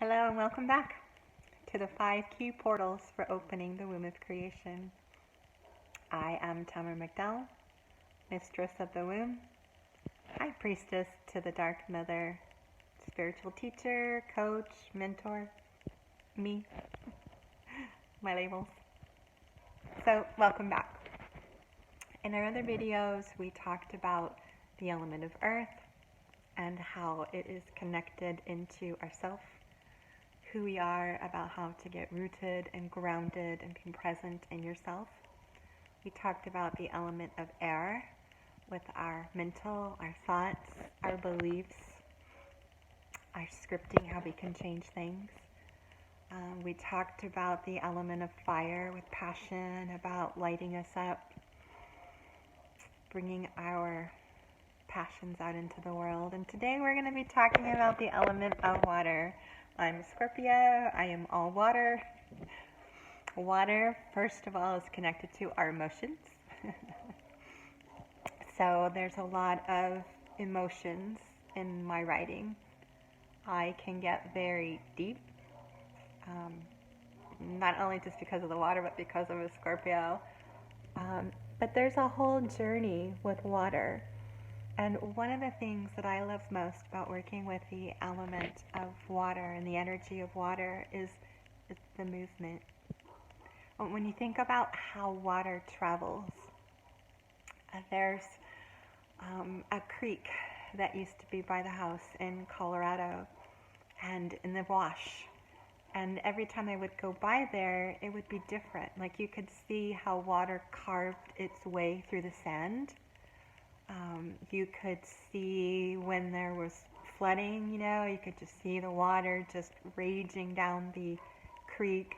Hello and welcome back to the 5 key portals for opening the womb of creation. I am Tamara McDowell, mistress of the womb, high priestess to the dark mother, spiritual teacher, coach, mentor, me, my labels. So welcome back. In our other videos, we talked about the element of earth and how it is connected into ourself, who we are, about how to get rooted and grounded and being present in yourself. We talked about the element of air with our mental, our thoughts, our beliefs, our scripting, how we can change things. We talked about the element of fire with passion, about lighting us up, bringing our passions out into the world. And today we're going to be talking about the element of water. I'm Scorpio. I am all water. Water, first of all, is connected to our emotions. So there's a lot of emotions in my writing. I can get very deep, not only just because of the water, but because of a Scorpio. But there's a whole journey with water. And one of the things that I love most about working with the element of water and the energy of water is the movement. When you think about how water travels, there's a creek that used to be by the house in Colorado and in the wash. And every time I would go by there, it would be different. Like you could see how water carved its way through the sand. You could see when there was flooding, you could just see the water just raging down the creek.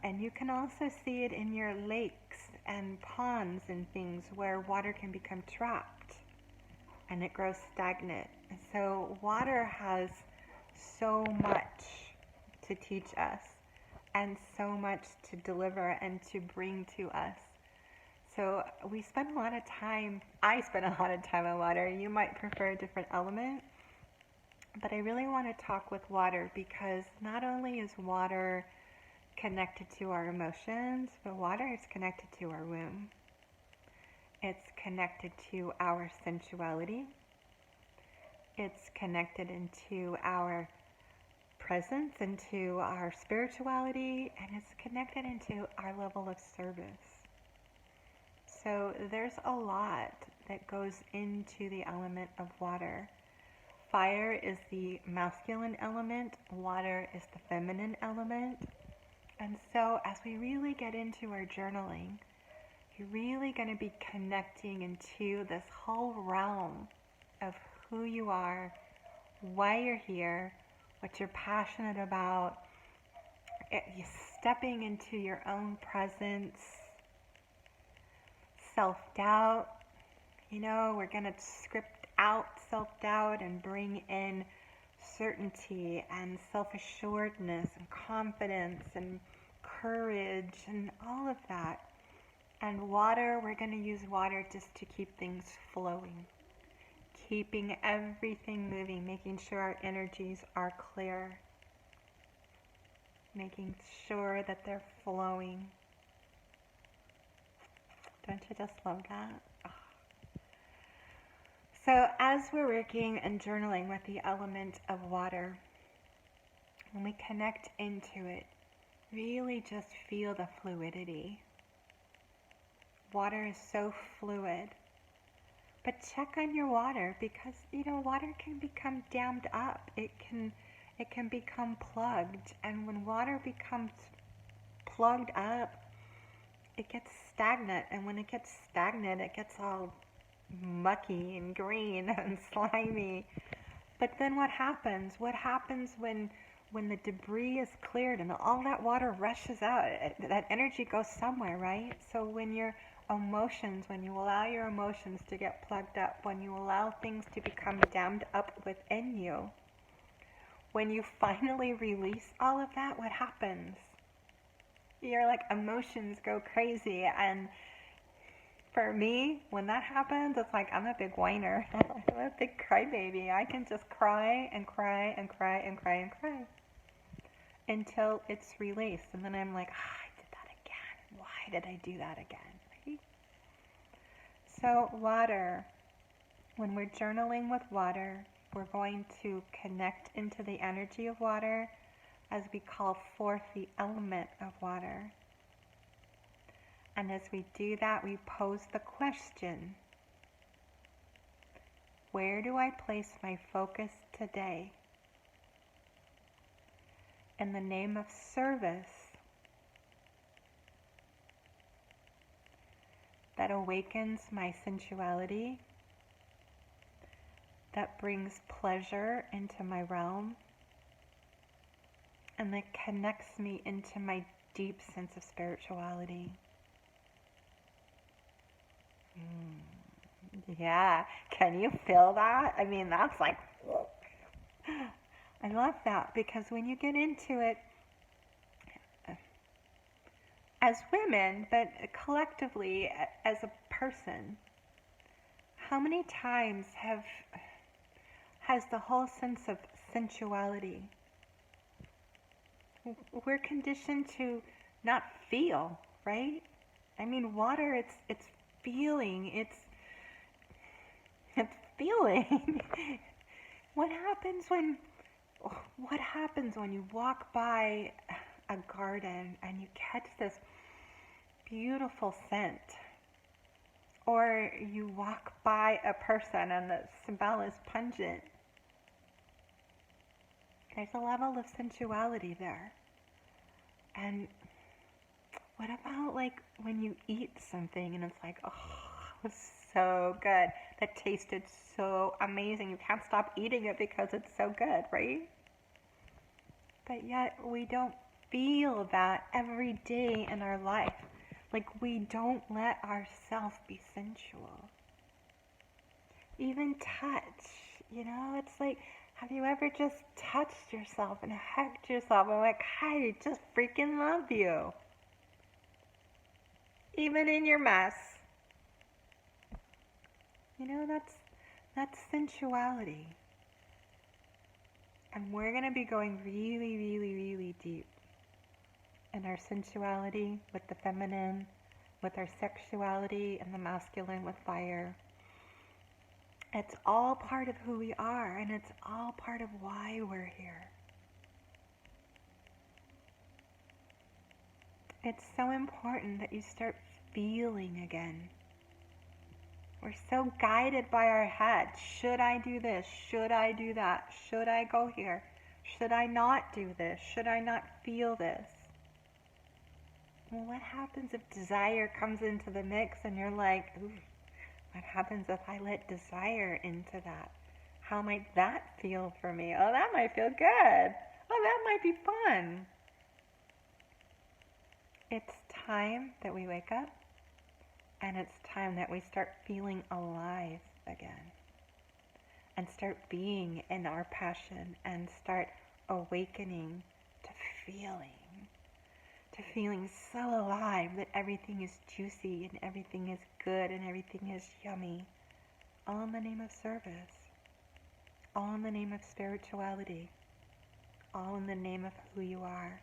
And you can also see it in your lakes and ponds and things where water can become trapped and it grows stagnant. And so water has so much to teach us and so much to deliver and to bring to us. So we spend a lot of time, I spend a lot of time on water. You might prefer a different element, but I really want to talk with water because not only is water connected to our emotions, but water is connected to our womb. It's connected to our sensuality. It's connected into our presence, into our spirituality, and it's connected into our level of service. So there's a lot that goes into the element of water. Fire is the masculine element, water is the feminine element. And so as we really get into our journaling, you're really going to be connecting into this whole realm of who you are, why you're here, what you're passionate about, you're stepping into your own presence, self-doubt. We're going to script out self-doubt and bring in certainty and self-assuredness and confidence and courage and all of that. And water, we're going to use water just to keep things flowing, keeping everything moving, making sure our energies are clear, making sure that they're flowing. Don't you just love that? Oh. So as we're working and journaling with the element of water, when we connect into it, really just feel the fluidity. Water is so fluid. But check on your water because, water can become dammed up. It can become plugged. And when water becomes plugged up, it gets stagnant. And when it gets stagnant, it gets all mucky and green and slimy. But then what happens? What happens when the debris is cleared and all that water rushes out? That energy goes somewhere, right? So when you allow your emotions to get plugged up, when you allow things to become dammed up within you, when you finally release all of that, what happens? Your emotions go crazy and For me, when that happens, it's like I'm a big whiner. I'm a big crybaby. I can just cry and cry and cry and cry and cry until it's released. And then I'm like, I did that again. Why did I do that again? Right? So, water. When we're journaling with water, we're going to connect into the energy of water as we call forth the element of water. And as we do that, we pose the question, where do I place my focus today? In the name of service that awakens my sensuality, that brings pleasure into my realm, and that connects me into my deep sense of spirituality. Yeah, can you feel that? I mean, that's like, I love that, because when you get into it, as women, but collectively as a person, how many times has the whole sense of sensuality, we're conditioned to not feel, right? I mean, water, it's feeling, it's feeling. What happens when you walk by a garden and you catch this beautiful scent, or you walk by a person and the smell is pungent? There's a level of sensuality there. And what about like when you eat something and it's like, oh, it was so good. That tasted so amazing. You can't stop eating it because it's so good, right? But yet we don't feel that every day in our life. Like we don't let ourselves be sensual. Even touch, it's like, have you ever just touched yourself and hugged yourself and like, I just freaking love you. Even in your mess. That's sensuality. And we're going to be going really, really, really deep in our sensuality with the feminine, with our sexuality and the masculine with fire. It's all part of who we are, and it's all part of why we're here. It's so important that you start feeling again. We're so guided by our head. Should I do this? Should I do that? Should I go here? Should I not do this? Should I not feel this? Well, what happens if desire comes into the mix and you're like, ooh, what happens if I let desire into that? How might that feel for me? Oh, that might feel good. Oh, that might be fun. It's time that we wake up, and it's time that we start feeling alive again, and start being in our passion, and start awakening to feeling so alive that everything is juicy and everything is good and everything is yummy. All in the name of service. All in the name of spirituality. All in the name of who you are.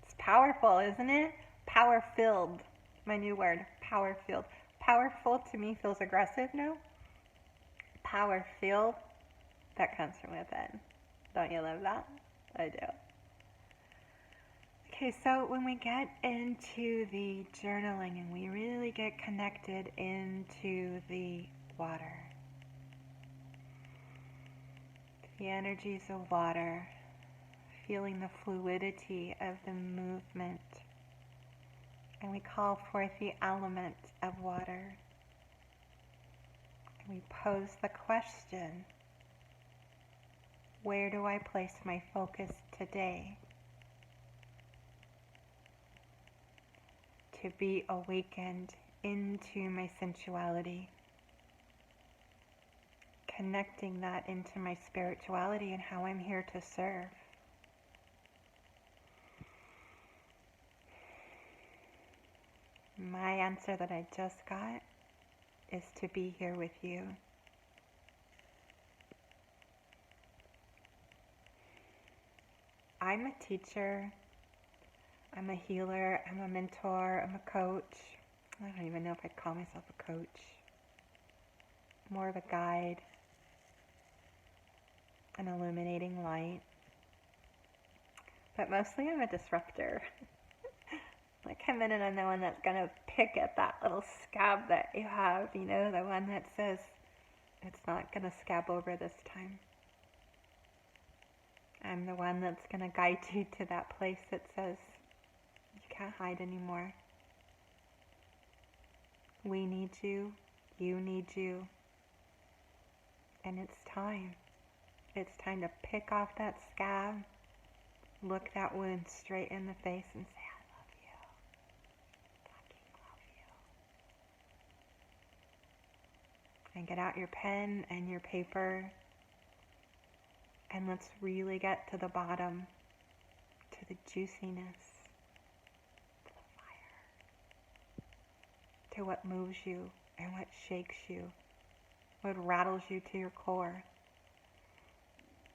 It's powerful, isn't it? Power-filled. My new word, power-filled. Powerful to me feels aggressive now. Power-filled, that comes from within. Don't you love that? I do. Okay, so when we get into the journaling and we really get connected into the water, the energies of water, feeling the fluidity of the movement, and we call forth the element of water, and we pose the question, where do I place my focus today? To be awakened into my sensuality, connecting that into my spirituality and how I'm here to serve. My answer that I just got is to be here with you. I'm a teacher, I'm a healer, I'm a mentor, I'm a coach. I don't even know if I'd call myself a coach. More of a guide, an illuminating light. But mostly I'm a disruptor. I come in and I'm the one that's going to pick at that little scab that you have, you know, the one that says it's not going to scab over this time. I'm the one that's going to guide you to that place that says you can't hide anymore. We need you. You need you. And it's time. It's time to pick off that scab, look that wound straight in the face and say, I love you. Fucking love you. And get out your pen and your paper. And let's really get to the bottom, to the juiciness, to the fire, to what moves you and what shakes you, what rattles you to your core.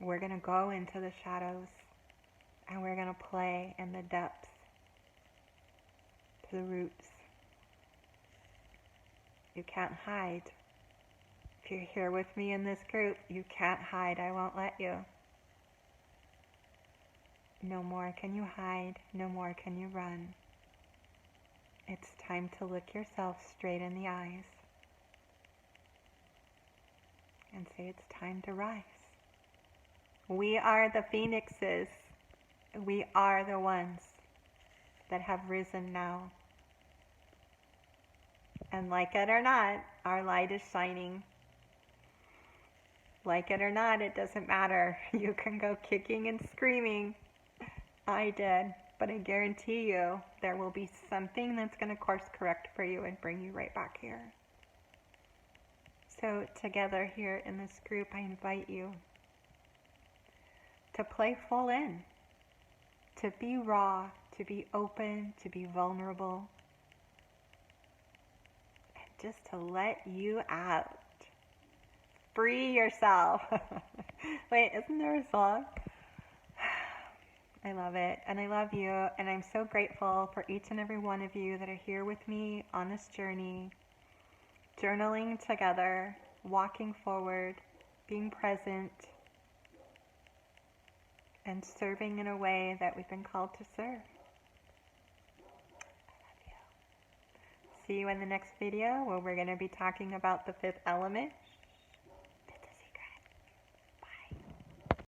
We're going to go into the shadows and we're going to play in the depths, to the roots. You can't hide. If you're here with me in this group, you can't hide. I won't let you. No more can you hide. No more can you run. It's time to look yourself straight in the eyes and say it's time to rise. We are the phoenixes. We are the ones that have risen now. And like it or not, our light is shining. Like it or not, it doesn't matter. You can go kicking and screaming. I did. But I guarantee you, there will be something that's going to course correct for you and bring you right back here. So together here in this group, I invite you to play full in, to be raw, to be open, to be vulnerable, and just to let you out. Free yourself. Wait, isn't there a song? I love it, and I love you, and I'm so grateful for each and every one of you that are here with me on this journey, journaling together, walking forward, being present, and serving in a way that we've been called to serve. I love you. See you in the next video where we're going to be talking about the fifth element.